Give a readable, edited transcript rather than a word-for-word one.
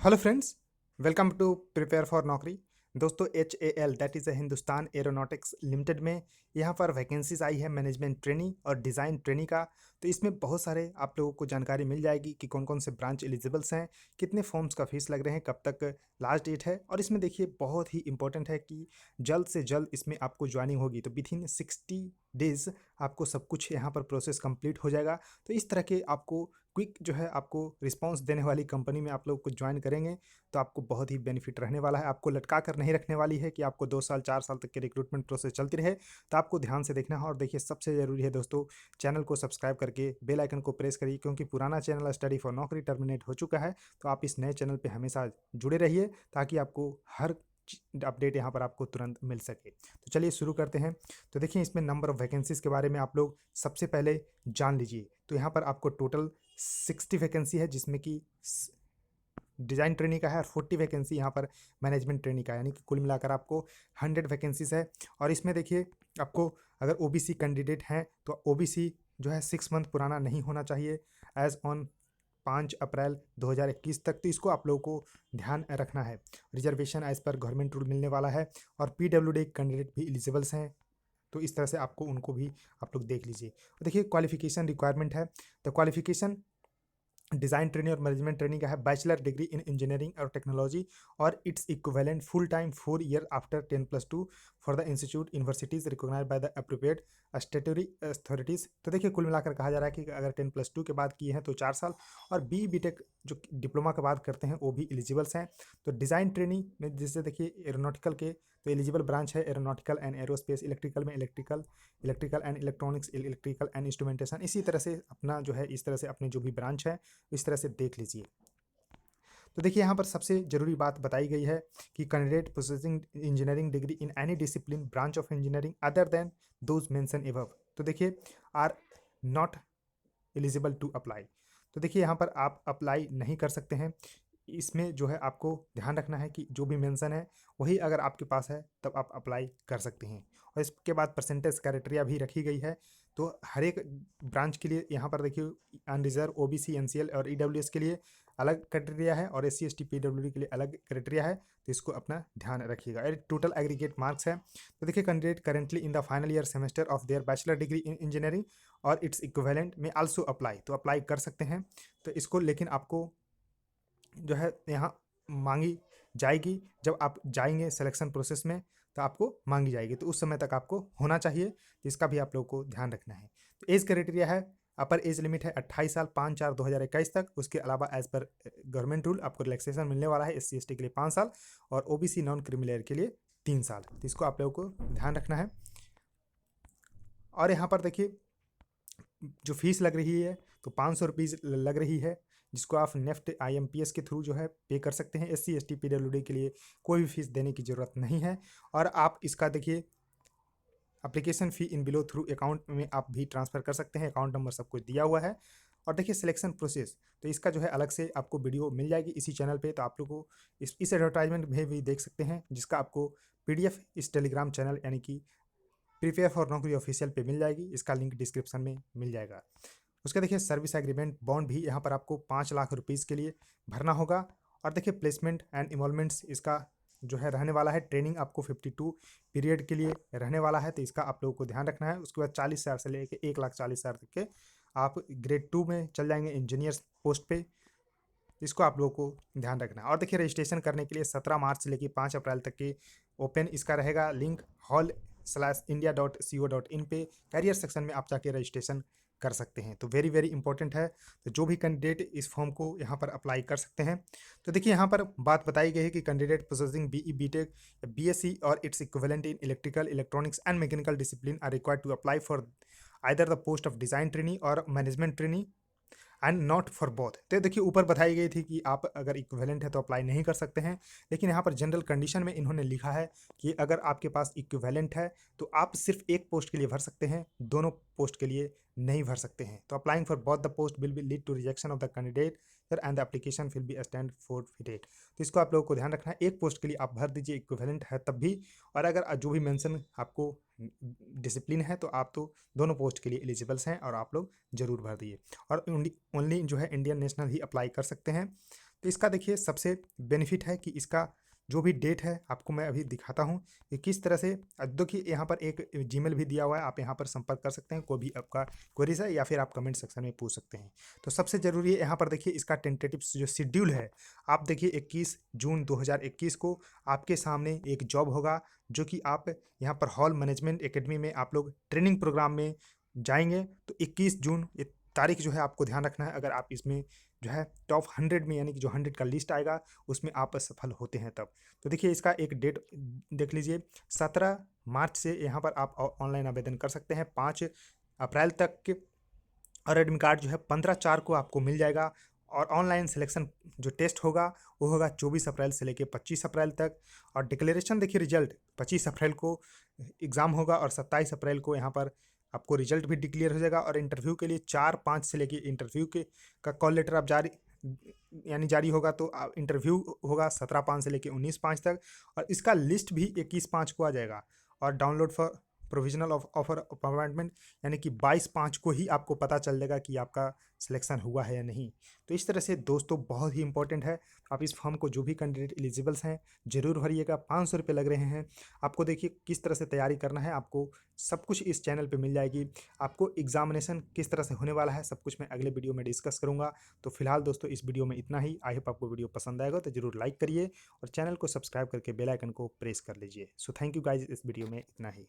Hello friends, welcome to prepare for Naukri. दोस्तों, HAL that is Hindustan aeronautics limited में यहाँ पर वैकेंसीज आई है मैनेजमेंट ट्रेनी और डिज़ाइन ट्रेनी का। तो इसमें बहुत सारे आप लोगों को जानकारी मिल जाएगी कि कौन कौन से ब्रांच एलिजिबल्स हैं, कितने फॉर्म्स का फीस लग रहे हैं, कब तक लास्ट डेट है। और इसमें देखिए बहुत ही इंपॉर्टेंट है कि जल्द से जल्द इसमें आपको ज्वाइनिंग होगी। तो विद इन 60 डेज़ आपको सब कुछ यहाँ पर प्रोसेस कंप्लीट हो जाएगा। तो इस तरह के आपको क्विक जो है आपको रिस्पांस देने वाली कंपनी में आप लोग को ज्वाइन करेंगे तो आपको बहुत ही बेनिफिट रहने वाला है। आपको लटका कर नहीं रखने वाली है कि आपको 2 साल 4 साल तक के रिक्रूटमेंट प्रोसेस चलती रहे। तो आपको ध्यान से देखना है। और देखिए सबसे ज़रूरी है दोस्तों, चैनल को सब्सक्राइब करके बेल आइकन को प्रेस करिए, क्योंकि पुराना चैनल स्टडी फॉर नौकरी टर्मिनेट हो चुका है। तो आप इस नए चैनल पर हमेशा जुड़े रहिए ताकि आपको हर अपडेट यहाँ पर आपको तुरंत मिल सके। तो चलिए शुरू करते हैं। तो देखिए इसमें नंबर ऑफ वैकेंसीज़ के बारे में आप लोग सबसे पहले जान लीजिए। तो यहाँ पर आपको टोटल 60 वैकेंसी है, जिसमें कि डिज़ाइन ट्रेनिंग का है और 40 वैकेंसी यहाँ पर मैनेजमेंट ट्रेनिंग का है, यानी कि कुल मिलाकर आपको 100 वैकेंसीज है। और इसमें देखिए आपको अगर ओबीसी कैंडिडेट हैं तो ओबीसी जो है 6 मंथ पुराना नहीं होना चाहिए एज ऑन 5 अप्रैल 2021 तक। तो इसको आप लोगों को ध्यान रखना है। रिजर्वेशन एज पर गवर्नमेंट रूल मिलने वाला है। और पीडब्ल्यूडी कैंडिडेट भी एलिजिबल्स हैं, तो इस तरह से आपको उनको भी आप लोग देख लीजिए। और देखिए क्वालिफिकेशन रिक्वायरमेंट है। तो क्वालिफिकेशन डिज़ाइन ट्रेनिंग और मैनेजमेंट ट्रेनिंग का है बैचलर डिग्री इन इंजीनियरिंग और टेक्नोलॉजी और its equivalent full time 4 year after 10+2 for the institute universities recognised by the appropriate statutory authorities. तो देखिए कुल मिलाकर कहा जा रहा है कि अगर 10+2 के बाद किए हैं तो 4 साल, और BTech जो डिप्लोमा के बाद करते हैं वो भी एलिजिबल्स हैं। तो डिज़ाइन ट्रेनिंग में जैसे देखिए एरोनॉटिकल के तो एलिजिबल ब्रांच है एरोनॉटिकल एंड एरोस्पेस, इलेक्ट्रिकल में electrical and electronics, electrical and instrumentation. इसी तरह से अपना जो है इस तरह से अपनी जो भी ब्रांच है इस तरह से देख लीजिए। तो देखिए यहाँ पर सबसे जरूरी बात बताई गई है कि candidate possessing engineering degree in any discipline branch of engineering other than those mentioned above, तो देखिए are not eligible to apply. तो देखिए यहाँ पर आप अप्लाई नहीं कर सकते हैं। इसमें जो है आपको ध्यान रखना है कि जो भी मेंशन है वही अगर आपके पास है तब आप अप्लाई कर सकते हैं। और इसके बाद परसेंटेज क्राइटेरिया भी रखी गई है। तो हर एक ब्रांच के लिए यहाँ पर देखिए अनरिजर्व, ओबीसी, एनसीएल और ईडब्ल्यूएस के लिए अलग क्राइटेरिया है और एससी एसटी पीडब्ल्यूडी के लिए अलग क्राइटेरिया है। तो इसको अपना ध्यान रखिएगा। और टोटल एग्रीगेट मार्क्स है। तो देखिए candidate currently in the final year semester of their bachelor degree in engineering और इट्स इक्विवेलेंट में आल्सो अप्लाई, तो अप्लाई कर सकते हैं। तो इसको लेकिन आपको जो है यहाँ मांगी जाएगी जब आप जाएंगे सिलेक्शन प्रोसेस में, तो आपको मांगी जाएगी। तो उस समय तक आपको होना चाहिए। तो इसका भी आप लोगों को ध्यान रखना है। तो एज क्राइटेरिया है, अपर एज लिमिट है 28 साल 5/4/2021 तक। उसके अलावा एज पर गवर्नमेंट रूल आपको रिलैक्सेशन मिलने वाला है SC ST के लिए 5 साल और OBC नॉन क्रिमिलेयर के लिए 3 साल। तो इसको आप लोगों को ध्यान रखना है। और यहाँ पर देखिए जो फीस लग रही है तो 500 रुपीज़ लग रही है, जिसको आप नेफ्ट IMPS के थ्रू जो है पे कर सकते हैं। SC ST PWD के लिए कोई भी फीस देने की ज़रूरत नहीं है। और आप इसका देखिए application fee in below through account में आप भी ट्रांसफ़र कर सकते हैं। अकाउंट नंबर सब कुछ दिया हुआ है। और देखिए सिलेक्शन प्रोसेस, तो इसका जो है अलग से आपको वीडियो मिल जाएगी इसी चैनल पे। तो आप लोग को इस एडवर्टाइजमेंट में भी देख सकते हैं, जिसका आपको PDF इस टेलीग्राम चैनल यानी कि प्रिपेयर फॉर नौकरी ऑफिशियल पे मिल जाएगी। इसका लिंक डिस्क्रिप्शन में मिल जाएगा। उसका देखिए सर्विस एग्रीमेंट बॉन्ड भी यहाँ पर आपको 5 लाख रुपीज़ के लिए भरना होगा। और देखिए प्लेसमेंट एंड इन्वॉल्वमेंट्स इसका जो है रहने वाला है। ट्रेनिंग आपको 52 पीरियड के लिए रहने वाला है। तो इसका आप लोगों को ध्यान रखना है। उसके बाद 40,000 से लेकर 1,40,000 तक के आप ग्रेड 2 में चल जाएंगे इंजीनियर पोस्ट पे। इसको आप लोगों को ध्यान रखना है। और देखिए रजिस्ट्रेशन करने के लिए 17 मार्च से लेकर 5 अप्रैल तक के ओपन इसका रहेगा लिंक hall/india.co.in पे कैरियर सेक्शन में आप जाके रजिस्ट्रेशन कर सकते हैं। तो वेरी वेरी इंपॉर्टेंट है। तो जो भी कैंडिडेट इस फॉर्म को यहाँ पर अप्लाई कर सकते हैं। तो देखिए यहाँ पर बात बताई गई है कि candidate possessing BE BTech BSc और its equivalent in electrical electronics and mechanical discipline are required to apply for either the post of design trainee or management trainee and not for both. तो देखिए ऊपर बताई गई थी कि आप अगर इक्विवेलेंट है तो अप्लाई नहीं कर सकते हैं, लेकिन यहाँ पर जनरल कंडीशन में इन्होंने लिखा है कि अगर आपके पास इक्विवेलेंट है तो आप सिर्फ एक पोस्ट के लिए भर सकते हैं, दोनों पोस्ट के लिए नहीं भर सकते हैं। तो applying for both the post will be lead to rejection of the candidate and the application will be stand forfeited. तो इसको आप लोगों को ध्यान रखना है। एक पोस्ट के लिए आप भर दीजिए इक्विवेलेंट है तब भी। और अगर जो भी मेंशन आपको डिसिप्लिन है तो आप तो दोनों पोस्ट के लिए एलिजिबल्स हैं और आप लोग जरूर भर दिए। और ओनली जो है इंडियन नेशनल ही अप्लाई कर सकते हैं। तो इसका देखिए सबसे बेनिफिट है कि इसका जो भी डेट है आपको मैं अभी दिखाता हूँ कि किस तरह से देखिए यहाँ पर एक जीमेल भी दिया हुआ है, आप यहाँ पर संपर्क कर सकते हैं, कोई भी आपका क्वेरीज है या फिर आप कमेंट सेक्शन में पूछ सकते हैं। तो सबसे ज़रूरी है यहाँ पर देखिए इसका टेंटेटिव जो शेड्यूल है, आप देखिए 21 जून 2021 को आपके सामने एक जॉब होगा, जो कि आप यहाँ पर हॉल मैनेजमेंट एकेडमी में आप लोग ट्रेनिंग प्रोग्राम में जाएंगे। तो 21 जून ये तारीख जो है आपको ध्यान रखना है। अगर आप इसमें जो है टॉप 100 में, यानी कि जो 100 का लिस्ट आएगा उसमें आप सफल होते हैं तब। तो देखिए इसका एक डेट देख लीजिए, 17 मार्च से यहाँ पर आप ऑनलाइन आवेदन कर सकते हैं 5 अप्रैल तक के, और एडमिट कार्ड जो है 15/4 को आपको मिल जाएगा। और ऑनलाइन सिलेक्शन जो टेस्ट होगा वो होगा 24 अप्रैल से लेकर 25 अप्रैल तक। और डिक्लेरेशन देखिए रिजल्ट 25 अप्रैल को एग्ज़ाम होगा और 27 अप्रैल को यहाँ पर आपको रिजल्ट भी डिक्लेयर हो जाएगा। और इंटरव्यू के लिए 4/5 से लेके इंटरव्यू के का कॉल लेटर आप जारी यानी जारी होगा। तो इंटरव्यू होगा 17/5 से लेके 19/5 तक, और इसका लिस्ट भी 21/5 को आ जाएगा। और download for provisional offer appointment यानी कि 22/5 को ही आपको पता चल जाएगा कि आपका सिलेक्शन हुआ है या नहीं। तो इस तरह से दोस्तों बहुत ही इंपॉर्टेंट है, आप इस फॉर्म को जो भी कैंडिडेट एलिजिबल्स हैं ज़रूर भरिएगा। 500 रुपये लग रहे हैं। आपको देखिए किस तरह से तैयारी करना है, आपको सब कुछ इस चैनल पे मिल जाएगी। आपको एग्जामिनेशन किस तरह से होने वाला है सब कुछ मैं अगले वीडियो में डिस्कस करूंगा। तो फिलहाल दोस्तों इस वीडियो में इतना ही। आई होप आपको वीडियो पसंद आएगा, तो जरूर लाइक करिए और चैनल को सब्सक्राइब करके बेल आइकन को प्रेस कर लीजिए। सो थैंक यू गाइज, इस वीडियो में इतना ही।